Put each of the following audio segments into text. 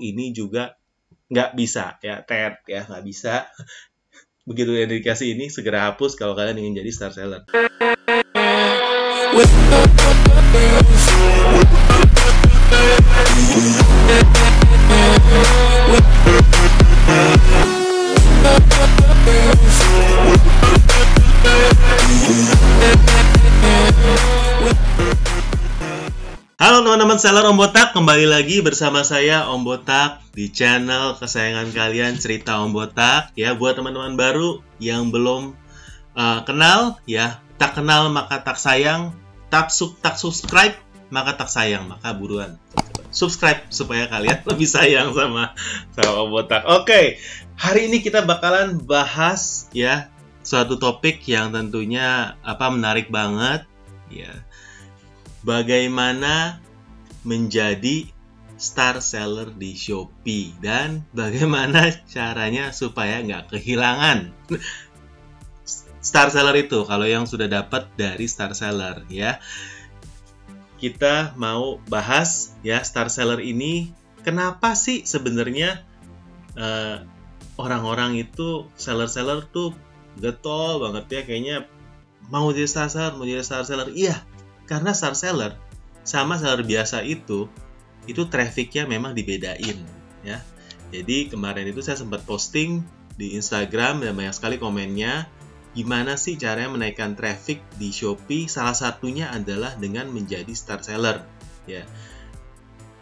ini juga nggak bisa ya, nggak bisa. Begitu dikasih ini, segera hapus kalau kalian ingin jadi star seller. Halo teman-teman seller Om Botak, kembali lagi bersama saya Om Botak di channel kesayangan kalian, Cerita Om Botak. Ya, buat teman-teman baru yang belum kenal, ya, tak kenal maka tak sayang, tak subscribe maka tak sayang, maka buruan subscribe supaya kalian lebih sayang sama Om Botak. Oke, hari ini kita bakalan bahas ya suatu topik yang tentunya menarik banget, ya. Bagaimana menjadi star seller di Shopee dan bagaimana caranya supaya nggak kehilangan star seller itu kalau yang sudah dapat dari star seller, ya. Kita mau bahas ya star seller ini, kenapa sih sebenarnya orang-orang itu seller-seller tuh getol banget ya, kayaknya mau jadi star seller, iya. Karena star seller sama seller biasa itu trafficnya memang dibedain, ya. Jadi kemarin itu saya sempat posting di Instagram dan banyak sekali komennya, gimana sih caranya menaikkan traffic di Shopee? Salah satunya adalah dengan menjadi star seller, ya.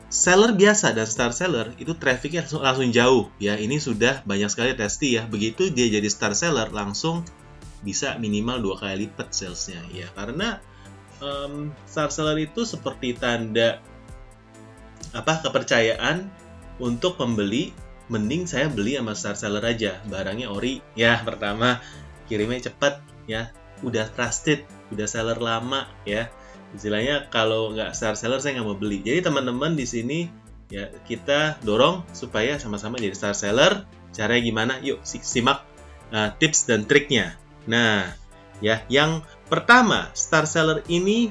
Seller biasa dan star seller itu trafficnya langsung jauh, ya. Ini sudah banyak sekali testi, ya. Begitu dia jadi star seller langsung bisa minimal 2 kali lipat salesnya, ya. Karena star seller itu seperti tanda kepercayaan untuk pembeli. Mending saya beli sama star seller aja, barangnya ori, ya. Pertama, kirimnya cepat, ya. Udah trusted, udah seller lama, ya. Istilahnya kalau nggak star seller saya nggak mau beli. Jadi teman-teman di sini ya kita dorong supaya sama-sama jadi star seller. Caranya gimana? Yuk simak tips dan triknya. Nah, ya, yang pertama, star seller ini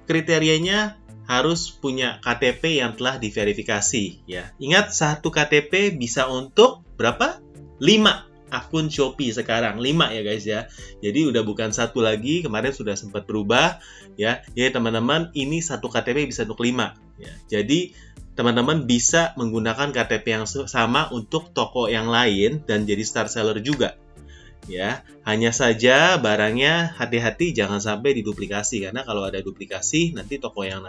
kriterianya harus punya KTP yang telah diverifikasi, ya. Ingat, satu KTP bisa untuk berapa? 5 akun Shopee sekarang, 5 ya guys, ya. Jadi udah bukan satu lagi, kemarin sudah sempat berubah, ya. Jadi teman-teman, ini satu KTP bisa untuk 5, ya. Jadi teman-teman bisa menggunakan KTP yang sama untuk toko yang lain dan jadi star seller juga. Ya, hanya saja barangnya hati-hati jangan sampai diduplikasi, karena kalau ada duplikasi nanti toko yang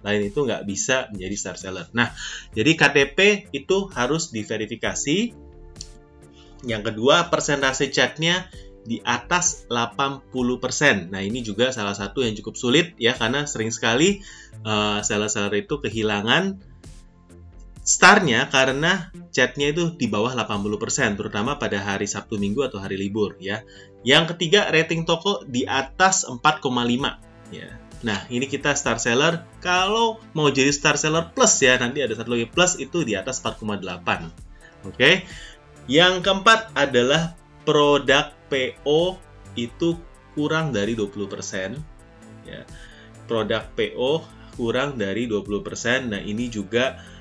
lain itu nggak bisa menjadi star seller. Nah, jadi KTP itu harus diverifikasi. Yang kedua, persentase chatnya di atas 80%. Nah, ini juga salah satu yang cukup sulit, ya, karena sering sekali seller-seller itu kehilangan startnya karena chatnya itu di bawah 80%, terutama pada hari Sabtu Minggu atau hari libur, ya. Yang ketiga, rating toko di atas 4,5, ya. Nah, ini kita star seller. Kalau mau jadi star seller plus, ya, nanti ada satu lagi plus, itu di atas 4,8. Oke. Yang keempat adalah produk PO itu kurang dari 20%, ya. Produk PO kurang dari 20%. Nah, ini juga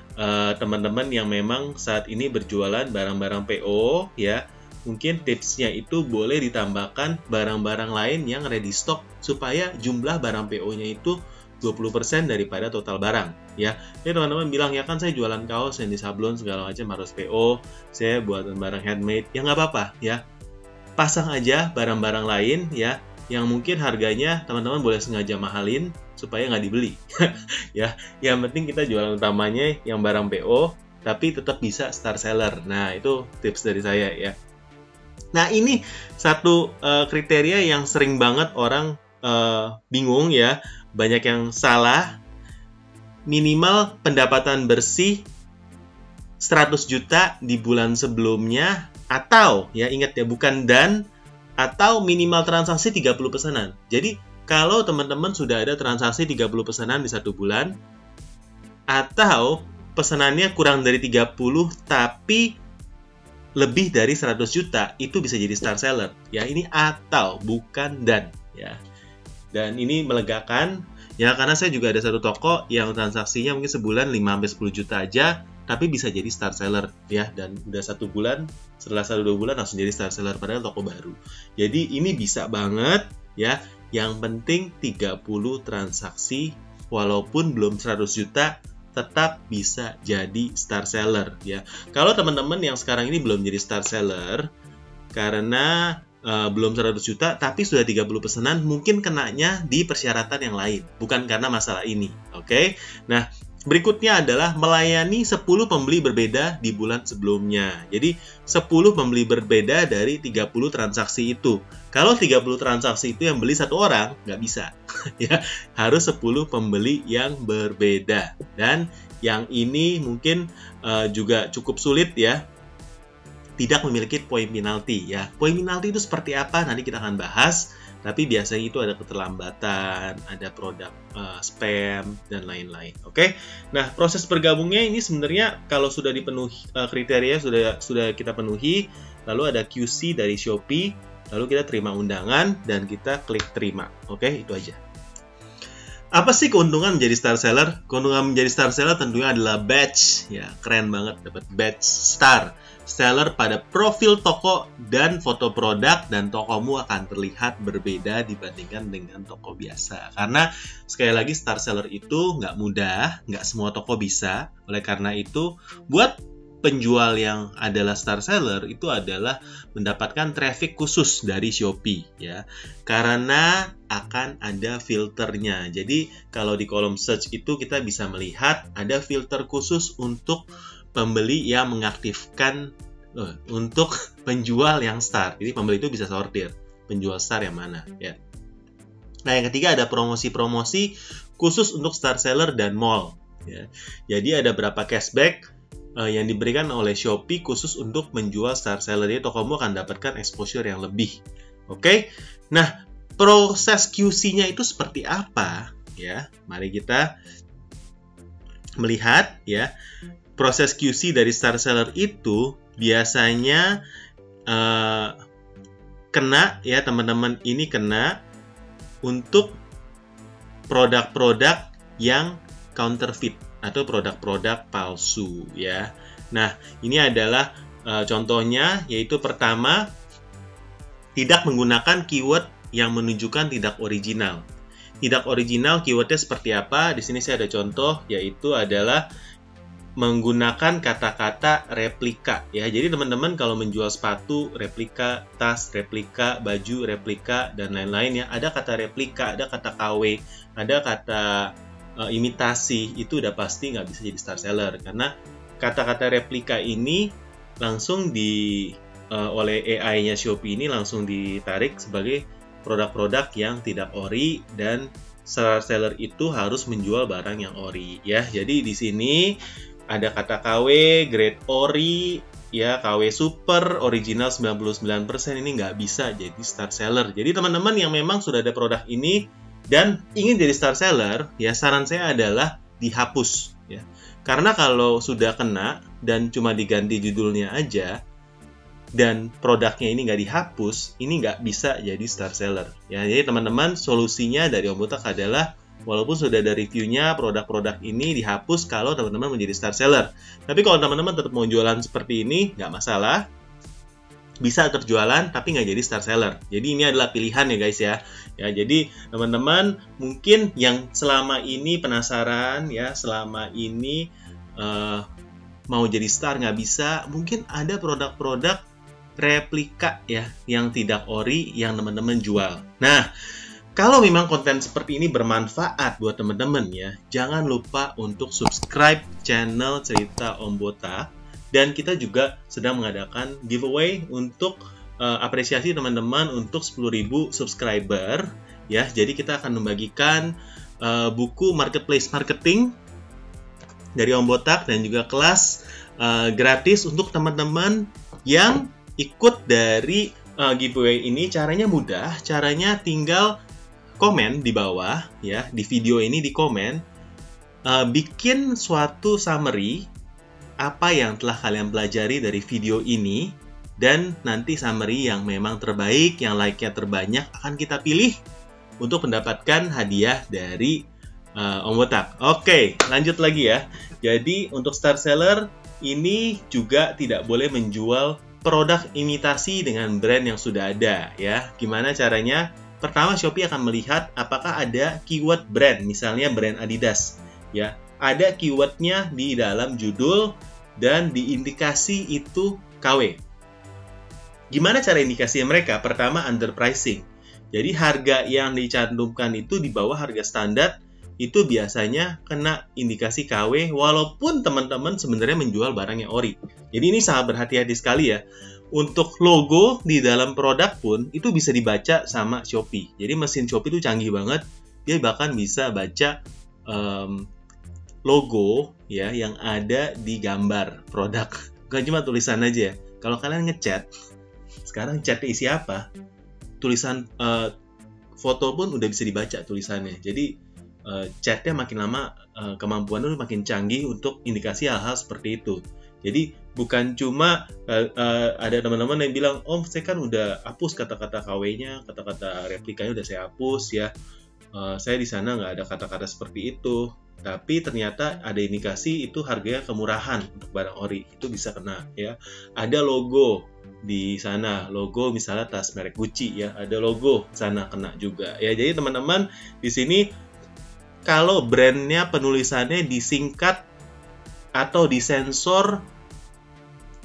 teman-teman yang memang saat ini berjualan barang-barang PO, ya, mungkin tipsnya itu boleh ditambahkan barang-barang lain yang ready stock supaya jumlah barang PO-nya itu 20% daripada total barang, ya. Jadi teman-teman bilang, ya kan saya jualan kaos yang di sablon segala macam harus PO, saya buatan barang handmade, ya nggak apa-apa, ya. Pasang aja barang-barang lain, ya, yang mungkin harganya teman-teman boleh sengaja mahalin supaya nggak dibeli. Ya, yang penting kita jualan utamanya yang barang PO, tapi tetap bisa star seller. Nah, itu tips dari saya, ya. Nah, ini satu kriteria yang sering banget orang bingung, ya. Banyak yang salah. Minimal pendapatan bersih 100 juta di bulan sebelumnya, atau, ya, ingat ya, bukan dan, atau minimal transaksi 30 pesanan. Jadi kalau teman-teman sudah ada transaksi 30 pesanan di 1 bulan, atau pesanannya kurang dari 30 tapi lebih dari 100 juta, itu bisa jadi star seller. Ya, ini atau, bukan dan, ya. Dan ini melegakan, ya, karena saya juga ada satu toko yang transaksinya mungkin sebulan 5-10 juta aja, tapi bisa jadi star seller ya, dan udah 1 bulan, setelah 1-2 bulan langsung jadi star seller padahal toko baru. Jadi ini bisa banget ya, yang penting 30 transaksi walaupun belum 100 juta tetap bisa jadi star seller ya. Kalau teman-teman yang sekarang ini belum jadi star seller karena belum 100 juta tapi sudah 30 pesanan, mungkin kenanya di persyaratan yang lain, bukan karena masalah ini. Oke. Nah, berikutnya adalah melayani 10 pembeli berbeda di bulan sebelumnya. Jadi 10 pembeli berbeda dari 30 transaksi itu. Kalau 30 transaksi itu yang beli 1 orang, nggak bisa. Ya, harus 10 pembeli yang berbeda. Dan yang ini mungkin juga cukup sulit ya, tidak memiliki poin penalti ya. Poin penalti itu seperti apa? Nanti kita akan bahas. Tapi biasanya itu ada keterlambatan, ada produk spam, dan lain-lain. Oke? Nah, proses bergabungnya ini sebenarnya kalau sudah dipenuhi kriteria, sudah kita penuhi, lalu ada QC dari Shopee, lalu kita terima undangan, dan kita klik terima. Oke? Itu aja. Apa sih keuntungan menjadi star seller? Keuntungan menjadi star seller tentunya adalah badge. Ya, keren banget dapat badge star seller pada profil toko dan foto produk, dan tokomu akan terlihat berbeda dibandingkan dengan toko biasa. Karena sekali lagi star seller itu nggak mudah, nggak semua toko bisa. Oleh karena itu, buat penjual yang adalah star seller itu adalah mendapatkan traffic khusus dari Shopee ya. Karena akan ada filternya. Jadi kalau di kolom search itu kita bisa melihat ada filter khusus untuk pembeli yang mengaktifkan untuk penjual yang star. Jadi pembeli itu bisa sortir penjual star yang mana ya. Nah, yang ketiga ada promosi-promosi khusus untuk star seller dan mall ya. Jadi ada berapa cashback yang diberikan oleh Shopee khusus untuk menjual star seller. Jadi tokomu akan dapatkan exposure yang lebih. Oke. Nah, proses QC-nya itu seperti apa ya? Mari kita melihat ya. Proses QC dari star seller itu biasanya kena ya teman-teman, ini kena untuk produk-produk yang counterfeit atau produk-produk palsu ya. Nah, ini adalah contohnya, yaitu pertama, tidak menggunakan keyword yang menunjukkan tidak original. Tidak original keywordnya seperti apa? Di sini saya ada contoh, yaitu adalah menggunakan kata-kata replika ya. Jadi teman-teman kalau menjual sepatu replika, tas replika, baju replika, dan lain-lain ya, ada kata replika, ada kata KW, ada kata imitasi, itu udah pasti nggak bisa jadi star seller. Karena kata-kata replika ini langsung oleh AI-nya Shopee ini langsung ditarik sebagai produk-produk yang tidak ori, dan star seller itu harus menjual barang yang ori ya. Jadi di sini ada kata KW, grade ori, ya KW super, original 99%, ini nggak bisa jadi star seller. Jadi teman-teman yang memang sudah ada produk ini dan ingin jadi star seller, ya saran saya adalah dihapus. Ya. Karena kalau sudah kena dan cuma diganti judulnya aja, dan produknya ini nggak dihapus, ini nggak bisa jadi star seller. Ya, jadi teman-teman solusinya dari Om Botak adalah walaupun sudah ada reviewnya, produk-produk ini dihapus kalau teman-teman menjadi star seller. Tapi kalau teman-teman tetap mau jualan seperti ini, nggak masalah. Bisa terjualan, tapi nggak jadi star seller. Jadi ini adalah pilihan ya guys ya. Ya, jadi teman-teman mungkin yang selama ini penasaran ya, selama ini mau jadi star nggak bisa, mungkin ada produk-produk replika ya, yang tidak ori, yang teman-teman jual. Nah, kalau memang konten seperti ini bermanfaat buat teman-teman ya, jangan lupa untuk subscribe channel Cerita Om Botak. Dan kita juga sedang mengadakan giveaway untuk apresiasi teman-teman untuk 10.000 subscriber ya. Jadi kita akan membagikan buku Marketplace Marketing dari Om Botak dan juga kelas gratis untuk teman-teman yang ikut dari giveaway ini. Caranya mudah, caranya tinggal komen di bawah ya, di video ini di komen, bikin suatu summary apa yang telah kalian pelajari dari video ini, dan nanti summary yang memang terbaik, yang like-nya terbanyak akan kita pilih untuk mendapatkan hadiah dari Om Botak. Oke, lanjut lagi ya. Jadi untuk star seller ini juga tidak boleh menjual produk imitasi dengan brand yang sudah ada ya. Gimana caranya? Pertama, Shopee akan melihat apakah ada keyword brand, misalnya brand Adidas ya. Ada keywordnya di dalam judul dan diindikasi itu KW. Gimana cara indikasinya mereka? Pertama, underpricing. Jadi harga yang dicantumkan itu di bawah harga standar, itu biasanya kena indikasi KW walaupun teman-teman sebenarnya menjual barangnya ori. Jadi ini sangat berhati-hati sekali ya. Untuk logo di dalam produk pun itu bisa dibaca sama Shopee. Jadi mesin Shopee itu canggih banget. Dia bahkan bisa baca logo ya yang ada di gambar produk. Bukan cuma tulisan aja. Kalau kalian ngechat, sekarang chatnya isi apa? Tulisan foto pun udah bisa dibaca tulisannya. Jadi chatnya makin lama kemampuannya makin canggih untuk indikasi hal-hal seperti itu. Jadi bukan cuma ada teman-teman yang bilang, oh saya kan udah hapus kata-kata KW-nya, kata-kata replikanya udah saya hapus ya. Saya di sana nggak ada kata-kata seperti itu. Tapi ternyata ada indikasi itu harganya kemurahan untuk barang ori, itu bisa kena ya. Ada logo di sana, logo misalnya tas merek Gucci ya, ada logo sana kena juga ya. Jadi teman-teman di sini kalau brandnya penulisannya disingkat atau disensor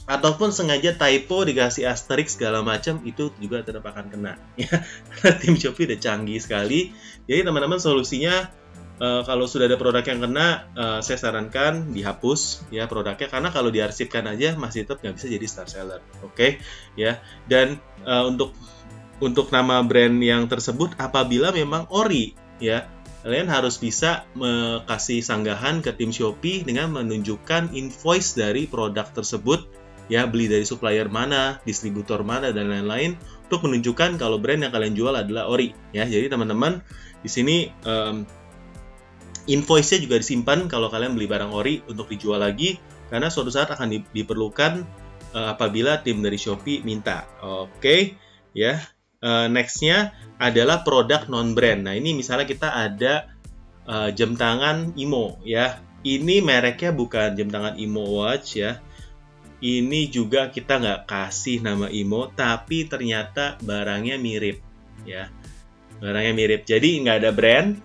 ataupun sengaja typo dikasih asterisk segala macam, itu juga tetap akan kena ya. Karena tim Shopee udah canggih sekali. Jadi teman-teman solusinya kalau sudah ada produk yang kena, saya sarankan dihapus ya produknya, karena kalau diarsipkan aja masih tetap nggak bisa jadi star seller. Oke ya. Dan untuk nama brand yang tersebut apabila memang ori ya, kalian harus bisa kasih sanggahan ke tim Shopee dengan menunjukkan invoice dari produk tersebut ya, beli dari supplier mana, distributor mana, dan lain-lain, untuk menunjukkan kalau brand yang kalian jual adalah ori ya. Jadi teman-teman di sini invoice-nya juga disimpan kalau kalian beli barang ori untuk dijual lagi, karena suatu saat akan diperlukan apabila tim dari Shopee minta. Oke ya. Next-nya adalah produk non-brand. Nah, ini misalnya kita ada jam tangan Imo ya. Ini mereknya bukan jam tangan Imo Watch ya. Ini juga kita nggak kasih nama Imo, tapi ternyata barangnya mirip ya. Barangnya mirip. Jadi nggak ada brand,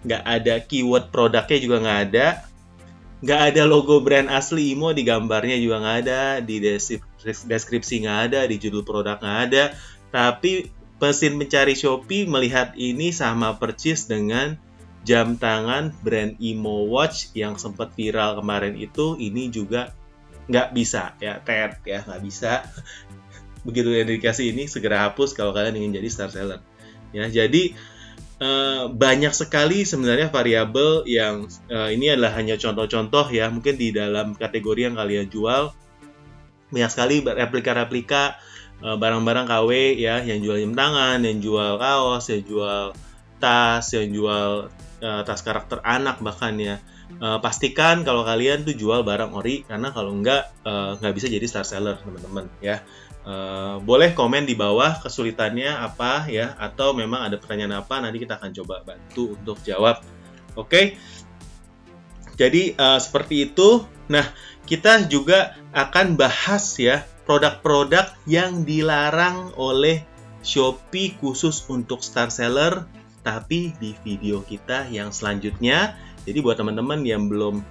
nggak ada keyword produknya juga nggak ada logo brand asli Imo di gambarnya juga nggak ada, di deskripsi nggak ada, di judul produk nggak ada. Tapi mesin pencari Shopee melihat ini sama persis dengan jam tangan brand Imo Watch yang sempat viral kemarin itu. Ini juga nggak bisa ya, nggak bisa. Begitu indikasi ini segera hapus kalau kalian ingin jadi star seller ya. Jadi banyak sekali sebenarnya variabel yang ini adalah hanya contoh-contoh ya. Mungkin di dalam kategori yang kalian jual banyak sekali replika-replika barang-barang KW ya, yang jual jam tangan, yang jual kaos, yang jual tas, yang jual tas karakter anak bahkan ya. Pastikan kalau kalian tuh jual barang ori, karena kalau nggak bisa jadi star seller teman-teman ya. Boleh komen di bawah kesulitannya apa ya, atau memang ada pertanyaan apa, nanti kita akan coba bantu untuk jawab. Oke. Jadi seperti itu. Nah, kita juga akan bahas ya produk-produk yang dilarang oleh Shopee khusus untuk star seller, tapi di video kita yang selanjutnya. Jadi buat teman-teman yang belum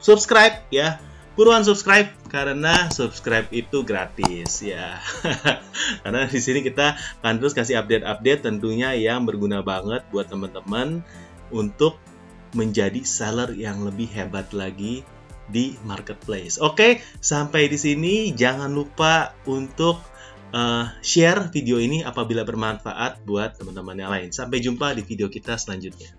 subscribe ya, buruan subscribe, karena subscribe itu gratis ya. Karena di sini kita akan terus kasih update-update tentunya yang berguna banget buat teman-teman untuk menjadi seller yang lebih hebat lagi di marketplace. Oke, sampai di sini. Jangan lupa untuk share video ini apabila bermanfaat buat teman-teman yang lain. Sampai jumpa di video kita selanjutnya.